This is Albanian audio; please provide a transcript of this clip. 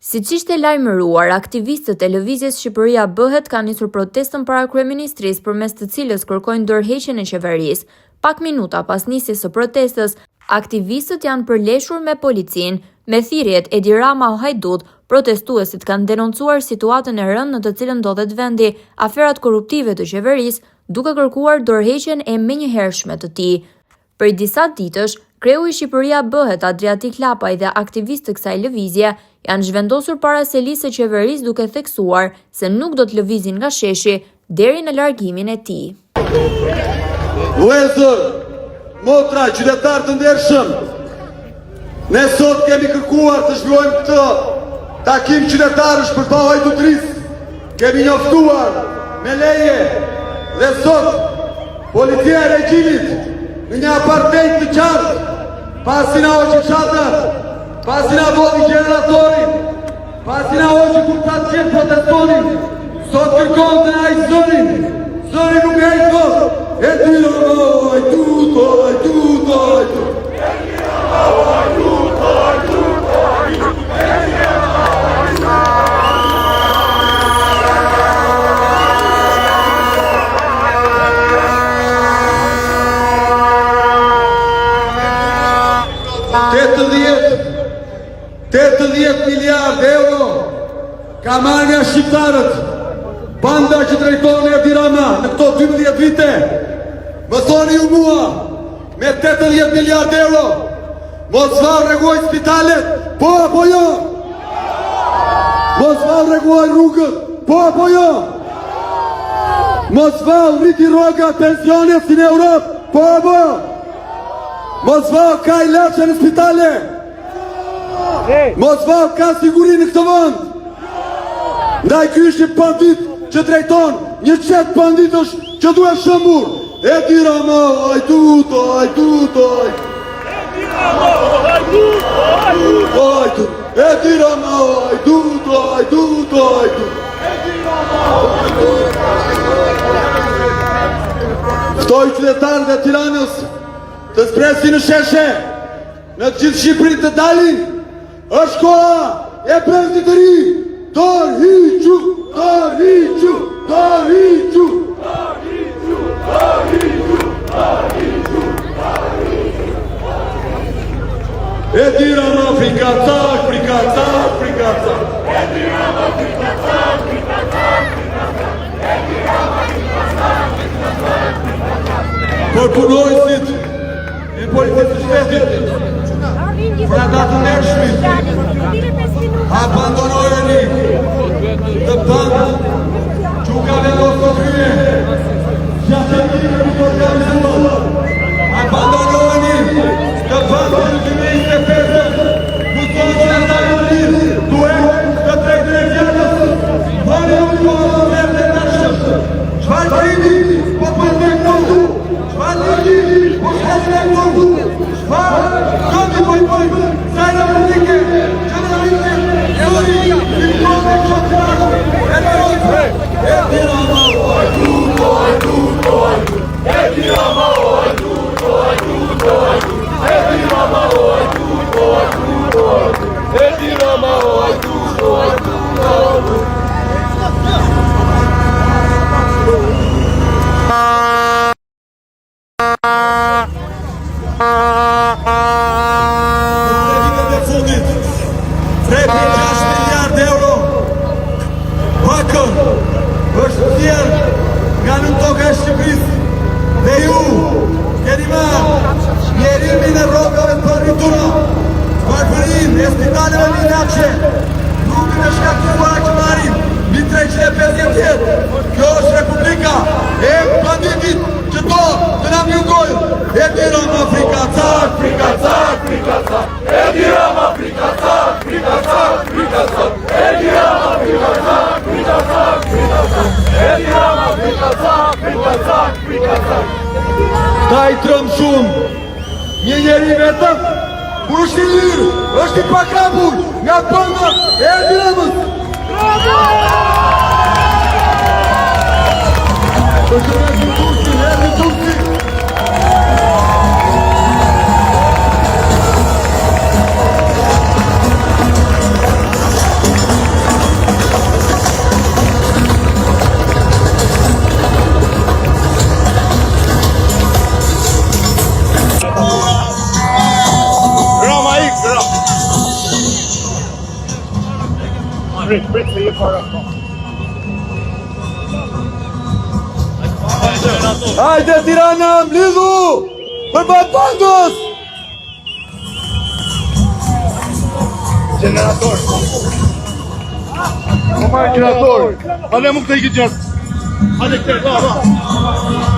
Siç ishte lajmëruar, aktivistët e Lëvizjes Shqipëria Bëhet kanë nisur protestën para kryeministrisë përmes të cilës kërkojnë dorëheqjen e qeverisë. Pak minuta pas nisjes së protestës, aktivistët janë përleshur me policinë. Me thirrjet Edi Rama o Hajdut, protestuesit kanë denoncuar situatën e rëndë në të cilën ndodhet vendi, aferat korruptive të qeverisë, duke kërkuar dorëheqjen e menjëhershme të tij. Për disa ditësh, kreu i Shqipëria Bëhet Adriatik Lapaj dhe aktivistë të kësaj lëvizje janë zhvendosur para selisë së qeverisë duke theksuar se nuk do të lëvizin nga sheshi deri në largimin e tij. Vëllezër, motra, qytetarë të ndershëm, ne sot kemi kërkuar të zhvillojmë këtë takim qytetarësh për pa hajdutrisë. Kemi njoftuar me leje dhe sot policia e regjimit në një apartheid të qartë, pasi na hoqi çadrat, pasi na voti generatorin, pasi na hoqi kur ta qenë protestonin, sot kërkon të na i zërin nuk e i thot, e tira $80 miliardë euro ka marrë nga shqiptarët, banda që drejton e Edi Rama në këto 12 vite. Më thoni ju mua, me 80 miliardë euro, mos vao rregulloj spitalet, po apo jo? Mos vao rregulloj rrugët, po apo jo? Mos vao rriti rrogat pensionet si në Europë, po apo jo? Mos vao ka ilaçe në spitale? Mos vao ka siguri në këtë vend? Ndaj ky është një bandit që drejton një qet banditësh që duhet shëmbur. Edi Rama, hajdut. Edi Rama, hajdut. Edi Rama, hajdut. Ftoj qytetarët e Tiranës të zpresin në sheshe, në gjithë Shqipërinë të dalin. Është koha e brendit të ri. Dorëhiqu. Edi Rama, frikacak. Edi Rama, frikacak. Për punojësit e policisë të shtetit, për ata të ndershëm, abandonojeni të bandë që u ka vendosur krye, gjatërimit të organizuar. Abandonojeni të bandë që 2025, ku thonë që ata janë duhet të drejtën e fjallës, vani u kohë vërte nashëm. Çfarë krimi po përndektohu? Çfarë ligji po shkaktohu? Çfarë këndi po i bëjmë? Sajna politike, qëndërimin, teoria, filmove, qëtëratë, e Edi Rama, hajdut. Edi Rama, hajdut. Edi Rama, hajdut. Edi Rama, hajdut. Frepi 6 miliardë euro pakën është tjerë nga në toka e Shqipërisë dhe ju keni marrë njerimin e rrogave të rrituna, varfërin e spitaleve një nakëshe, rrugën e shkaktuara që marim, një 350 jetë. Kjo është Republika e banditit që do të na mjugojë. Edi Rama, frikacak. Edi Rama, frikacak. Edi Rama, frikacak. Edi Rama, frikacak. Ta i trëmë shumë, një njeri vetëm, kur është i lirë, është i pakapur, nga bëndët e Edi Ramës. Prit se je para. Hajde Tirana, mblidhu! Për Bandës! Generator. Generator. Hadi mukta iki can. Hadi gel.